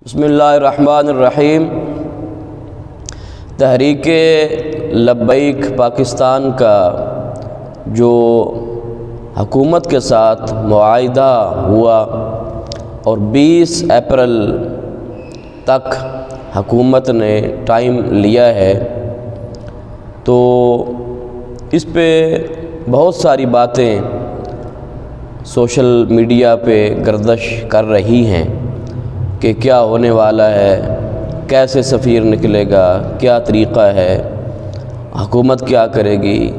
بسم اللہ الرحمن الرحیم۔ تحریک لبیک پاکستان کا جو حکومت کے ساتھ معاہدہ ہوا اور 20 اپریل تک حکومت نے ٹائم لیا ہے، تو اس پہ بہت ساری باتیں سوشل میڈیا پہ گردش کر رہی ہیں کہ کیا ہونے والا ہے، کیسے سفیر نکلے گا، کیا طریقہ ہے، حکومت کیا کرے گی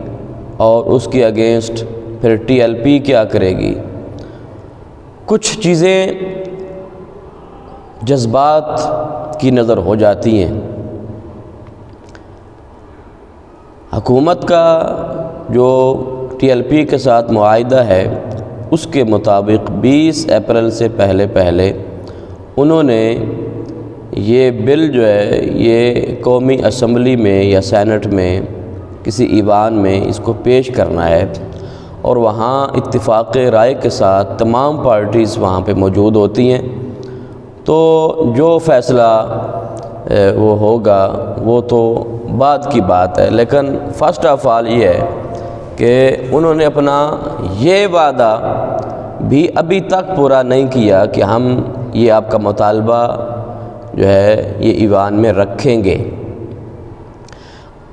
اور اس کے اگینسٹ پھر ٹی ایل پی کیا کرے گی۔ کچھ چیزیں جذبات کی نظر ہو جاتی ہیں۔ حکومت کا جو ٹی ایل پی کے ساتھ معاہدہ ہے، اس کے مطابق 20 اپریل سے پہلے انہوں نے یہ بل جو ہے یہ قومی اسمبلی میں یا سینٹ میں کسی ایوان میں اس کو پیش کرنا ہے، اور وہاں اتفاق رائے کے ساتھ تمام پارٹیز وہاں پہ موجود ہوتی ہیں۔ تو جو فیصلہ وہ ہوگا وہ تو بعد کی بات ہے، لیکن فرسٹ آف آل یہ ہے کہ انہوں نے اپنا یہ وعدہ بھی ابھی تک پورا نہیں کیا کہ ہم یہ آپ کا مطالبہ جو ہے یہ ایوان میں رکھیں گے۔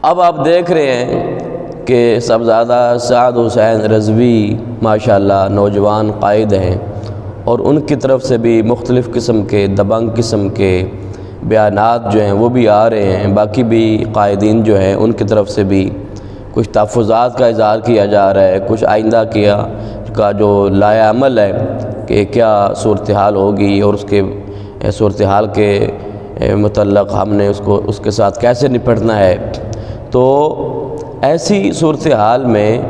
اب آپ دیکھ رہے ہیں کہ صاحبزادہ سعد حسین رضوی ماشاءاللہ نوجوان قائد ہیں، اور ان کی طرف سے بھی مختلف قسم کے دبنگ قسم کے بیانات جو ہیں وہ بھی آ رہے ہیں۔ باقی بھی قائدین جو ہیں ان کی طرف سے بھی کچھ تحفظات کا اظہار کیا جا رہا ہے، کچھ آئندہ کا جو لائحہ عمل ہے کہ کیا صورتحال ہوگی اور اس کے صورتحال کے متعلق ہم نے اس کے ساتھ کیسے نپٹنا ہے۔ تو ایسی صورتحال میں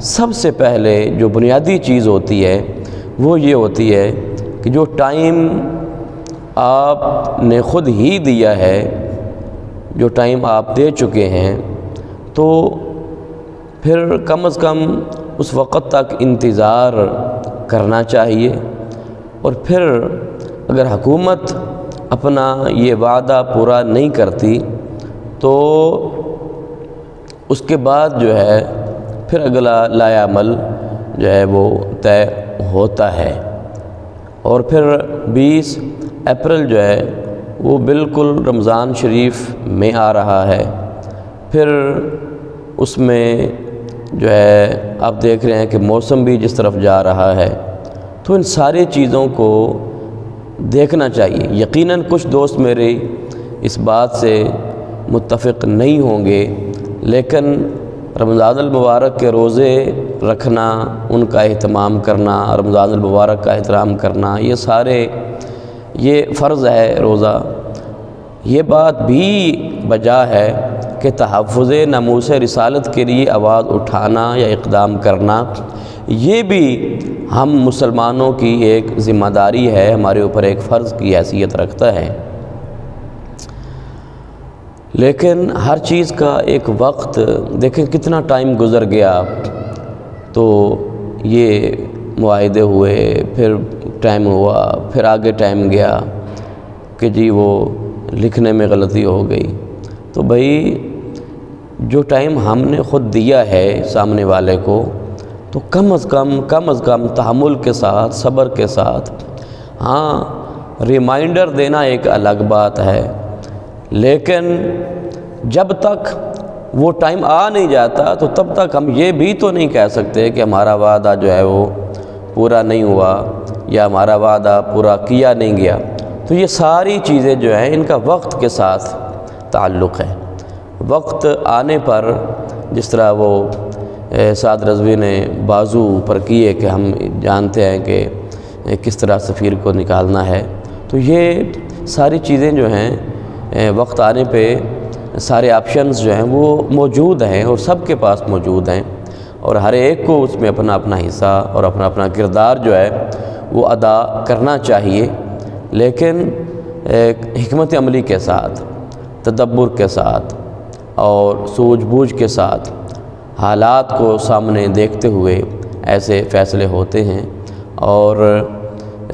سب سے پہلے جو بنیادی چیز ہوتی ہے وہ یہ ہوتی ہے کہ جو ٹائم آپ نے خود ہی دیا ہے، جو ٹائم آپ دے چکے ہیں، تو پھر کم از کم اس وقت تک انتظار کرنا چاہیے۔ اور پھر اگر حکومت اپنا یہ وعدہ پورا نہیں کرتی تو اس کے بعد جو ہے پھر اگلا لائحہ عمل جو ہے وہ طے ہوتا ہے، اور پھر 20 اپریل جو ہے وہ بالکل رمضان شریف میں آ رہا ہے۔ پھر اس میں جو ہے آپ دیکھ رہے ہیں کہ موسم بھی جس طرف جا رہا ہے، تو ان ساری چیزوں کو دیکھنا چاہیے۔ یقیناً کچھ دوست میرے اس بات سے متفق نہیں ہوں گے، لیکن رمضان المبارک کے روزے رکھنا، ان کا اہتمام کرنا، رمضان المبارک کا احترام کرنا، یہ فرض ہے روزہ۔ یہ بات بھی بجا ہے کہ تحفظ ناموس رسالت کے لیے آواز اٹھانا یا اقدام کرنا، یہ بھی ہم مسلمانوں کی ایک ذمہ داری ہے، ہمارے اوپر ایک فرض کی حیثیت رکھتا ہے۔ لیکن ہر چیز کا ایک وقت، دیکھیں کتنا ٹائم گزر گیا، تو یہ معاہدے ہوئے، پھر ٹائم ہوا، پھر آگے ٹائم گیا کہ جی وہ لکھنے میں غلطی ہو گئی۔ تو بھائی جو ٹائم ہم نے خود دیا ہے سامنے والے کو، تو کم از کم تحمل کے ساتھ، صبر کے ساتھ، ہاں ریمائنڈر دینا ایک الگ بات ہے، لیکن جب تک وہ ٹائم آ نہیں جاتا تو تب تک ہم یہ بھی تو نہیں کہہ سکتے کہ ہمارا وعدہ جو ہے وہ پورا نہیں ہوا یا ہمارا وعدہ پورا کیا نہیں گیا۔ تو یہ ساری چیزیں جو ہیں ان کا وقت کے ساتھ تعلق ہے۔ وقت آنے پر جس طرح وہ سعد رضوی نے بازو پر کیے کہ ہم جانتے ہیں کہ کس طرح سفیر کو نکالنا ہے، تو یہ ساری چیزیں جو ہیں وقت آنے پہ سارے آپشنز جو ہیں وہ موجود ہیں اور سب کے پاس موجود ہیں، اور ہر ایک کو اس میں اپنا اپنا حصہ اور اپنا کردار جو ہے وہ ادا کرنا چاہیے، لیکن حکمت عملی کے ساتھ، تدبر کے ساتھ اور سوجھ بوجھ کے ساتھ، حالات کو سامنے دیکھتے ہوئے ایسے فیصلے ہوتے ہیں۔ اور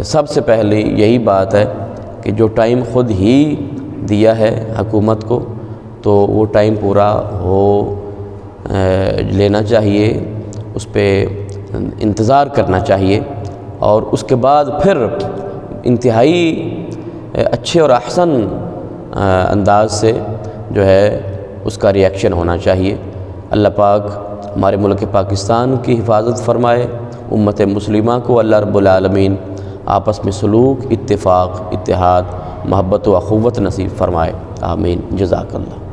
سب سے پہلی یہی بات ہے کہ جو ٹائم خود ہی دیا ہے حکومت کو تو وہ ٹائم پورا ہو لینا چاہیے، اس پہ انتظار کرنا چاہیے، اور اس کے بعد پھر انتہائی اچھے اور احسن انداز سے جو ہے اس کا ریئیکشن ہونا چاہیے۔ اللہ پاک ہمارے ملک پاکستان کی حفاظت فرمائے، امت مسلمہ کو اللہ رب العالمین آپس میں سلوک، اتفاق، اتحاد، محبت و اخوت نصیب فرمائے، آمین۔ جزاک اللہ۔